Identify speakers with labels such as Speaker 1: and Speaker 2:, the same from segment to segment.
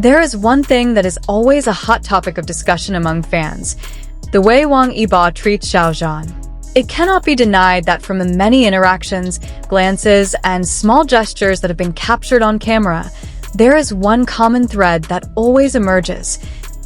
Speaker 1: There is one thing that is always a hot topic of discussion among fans: the way Wang Yibo treats Xiao Zhan. It cannot be denied that from the many interactions, glances, and small gestures that have been captured on camera, there is one common thread that always emerges: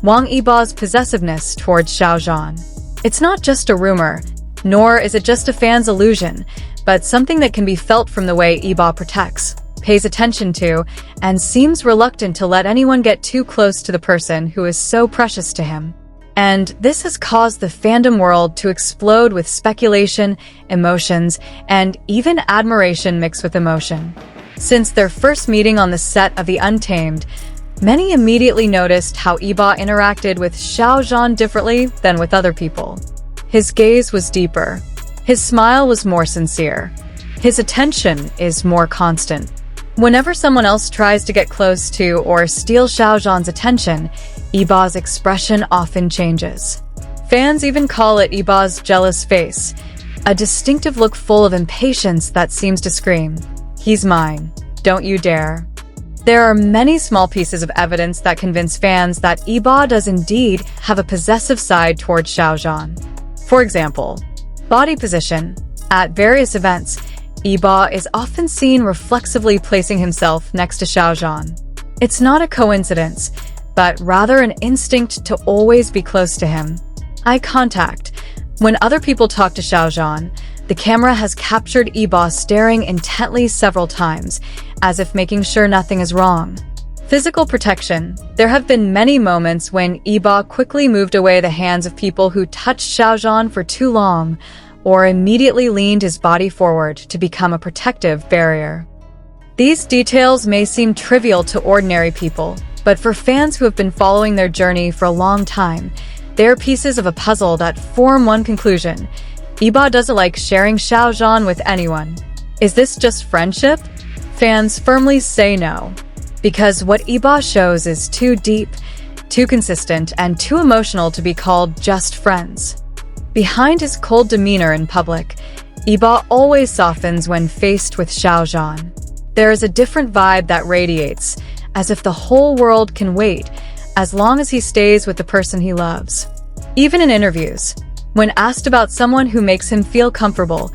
Speaker 1: Wang Yibo's possessiveness towards Xiao Zhan. It's not just a rumor, nor is it just a fan's illusion, but something that can be felt from the way Yibo protects, pays attention to, and seems reluctant to let anyone get too close to the person who is so precious to him. And this has caused the fandom world to explode with speculation, emotions, and even admiration mixed with emotion. Since their first meeting on the set of the Untamed, many immediately noticed how Yibo interacted with Xiao Zhan differently than with other people. His gaze was deeper. His smile was more sincere. His attention is more constant. Whenever someone else tries to get close to or steal Xiao Zhan's attention, Yibo's expression often changes. Fans even call it Yibo's jealous face, a distinctive look full of impatience that seems to scream, "He's mine, don't you dare." There are many small pieces of evidence that convince fans that Yibo does indeed have a possessive side towards Xiao Zhan. For example, body position. At various events, Yibo is often seen reflexively placing himself next to Xiao Zhan. It's not a coincidence, but rather an instinct to always be close to him. Eye contact. When other people talk to Xiao Zhan, the camera has captured Yibo staring intently several times, as if making sure nothing is wrong. Physical protection. There have been many moments when Yibo quickly moved away the hands of people who touched Xiao Zhan for too long, or immediately leaned his body forward to become a protective barrier. These details may seem trivial to ordinary people, but for fans who have been following their journey for a long time, they are pieces of a puzzle that form one conclusion: Yibo doesn't like sharing Xiao Zhan with anyone. Is this just friendship? Fans firmly say no, because what Yibo shows is too deep, too consistent, and too emotional to be called just friends. Behind his cold demeanor in public, Yibo always softens when faced with Xiao Zhan. There is a different vibe that radiates, as if the whole world can wait, as long as he stays with the person he loves. Even in interviews, when asked about someone who makes him feel comfortable,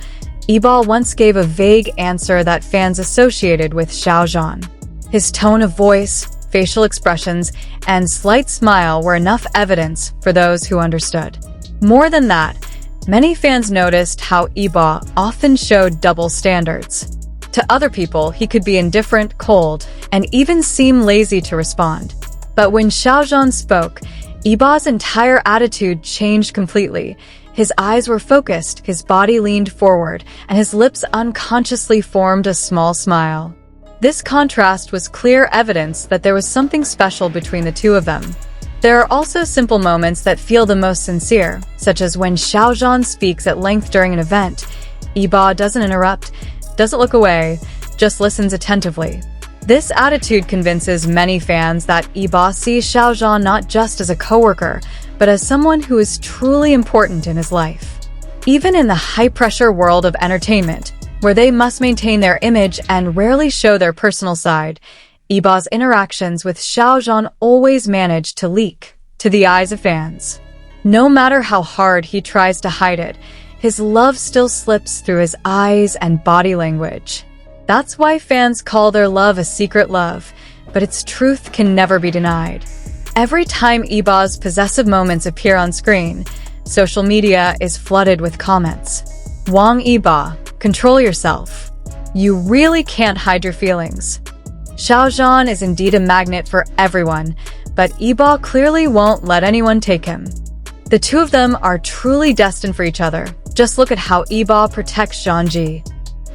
Speaker 1: Yibo once gave a vague answer that fans associated with Xiao Zhan. His tone of voice, facial expressions, and slight smile were enough evidence for those who understood. More than that, many fans noticed how Yibo often showed double standards. To other people, he could be indifferent, cold, and even seem lazy to respond. But when Xiao Zhan spoke, Yibo's entire attitude changed completely. His eyes were focused, his body leaned forward, and his lips unconsciously formed a small smile. This contrast was clear evidence that there was something special between the two of them. There are also simple moments that feel the most sincere, such as when Xiao Zhan speaks at length during an event. Yibo doesn't interrupt, doesn't look away, just listens attentively. This attitude convinces many fans that Yibo sees Xiao Zhan not just as a coworker, but as someone who is truly important in his life. Even in the high-pressure world of entertainment, where they must maintain their image and rarely show their personal side, Yibo's interactions with Xiao Zhan always manage to leak to the eyes of fans. No matter how hard he tries to hide it, his love still slips through his eyes and body language. That's why fans call their love a secret love, but its truth can never be denied. Every time Yibo's possessive moments appear on screen, social media is flooded with comments. "Wang Yibo, control yourself. You really can't hide your feelings." Xiao Zhan is indeed a magnet for everyone, but Yibo clearly won't let anyone take him. The two of them are truly destined for each other. Just look at how Yibo protects Zhanji.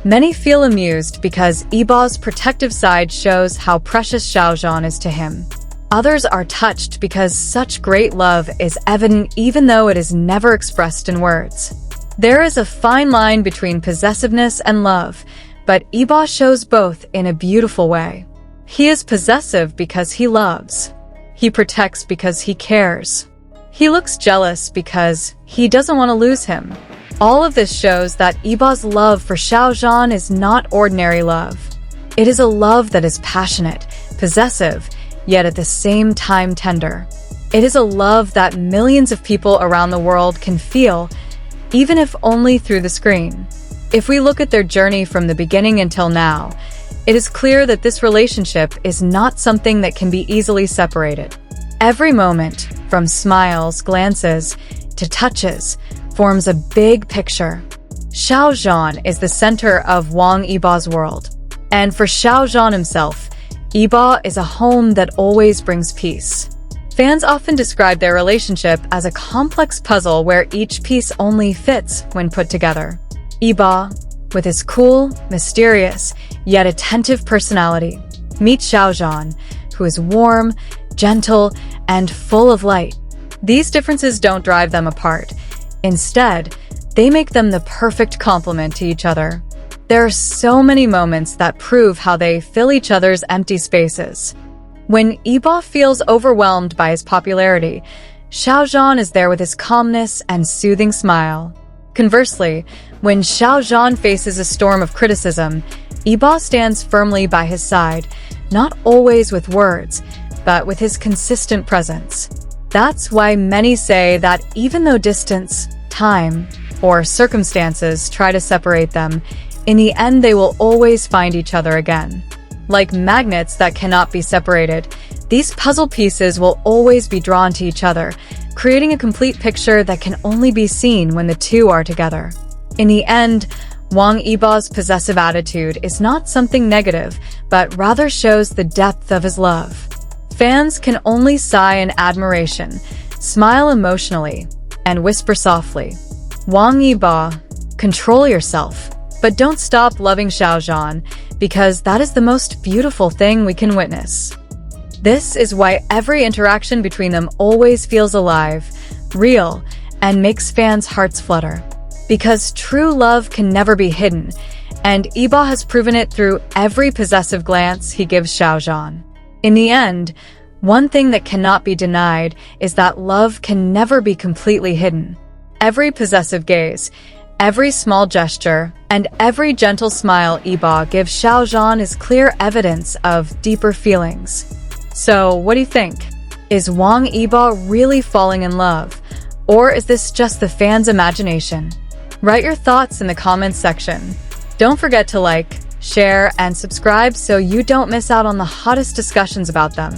Speaker 1: Many feel amused because Yibo's protective side shows how precious Xiao Zhan is to him. Others are touched because such great love is evident even though it is never expressed in words. There is a fine line between possessiveness and love, but Yibo shows both in a beautiful way. He is possessive because he loves. He protects because he cares. He looks jealous because he doesn't want to lose him. All of this shows that Yibo's love for Xiao Zhan is not ordinary love. It is a love that is passionate, possessive, yet at the same time tender. It is a love that millions of people around the world can feel, even if only through the screen. If we look at their journey from the beginning until now, it is clear that this relationship is not something that can be easily separated. Every moment, from smiles, glances, to touches, forms a big picture. Xiao Zhan is the center of Wang Yibo's world. And for Xiao Zhan himself, Yibo is a home that always brings peace. Fans often describe their relationship as a complex puzzle where each piece only fits when put together. Yibo, with his cool, mysterious, yet attentive personality, meets Xiao Zhan, who is warm, gentle, and full of light. These differences don't drive them apart. Instead, they make them the perfect complement to each other. There are so many moments that prove how they fill each other's empty spaces. When Yibo feels overwhelmed by his popularity, Xiao Zhan is there with his calmness and soothing smile. Conversely, when Xiao Zhan faces a storm of criticism, Yibo stands firmly by his side, not always with words, but with his consistent presence. That's why many say that even though distance, time, or circumstances try to separate them, in the end they will always find each other again. Like magnets that cannot be separated, these puzzle pieces will always be drawn to each other, creating a complete picture that can only be seen when the two are together. In the end, Wang Yibo's possessive attitude is not something negative, but rather shows the depth of his love. Fans can only sigh in admiration, smile emotionally, and whisper softly, "Wang Yibo, control yourself." But don't stop loving Xiao Zhan, because that is the most beautiful thing we can witness. This is why every interaction between them always feels alive, real, and makes fans' hearts flutter. Because true love can never be hidden, and Yibo has proven it through every possessive glance he gives Xiao Zhan. In the end, one thing that cannot be denied is that love can never be completely hidden. Every possessive gaze, every small gesture, and every gentle smile Yibo gives Xiao Zhan is clear evidence of deeper feelings. So, what do you think? Is Wang Yibo really falling in love? Or is this just the fans' imagination? Write your thoughts in the comments section. Don't forget to like, share, and subscribe so you don't miss out on the hottest discussions about them.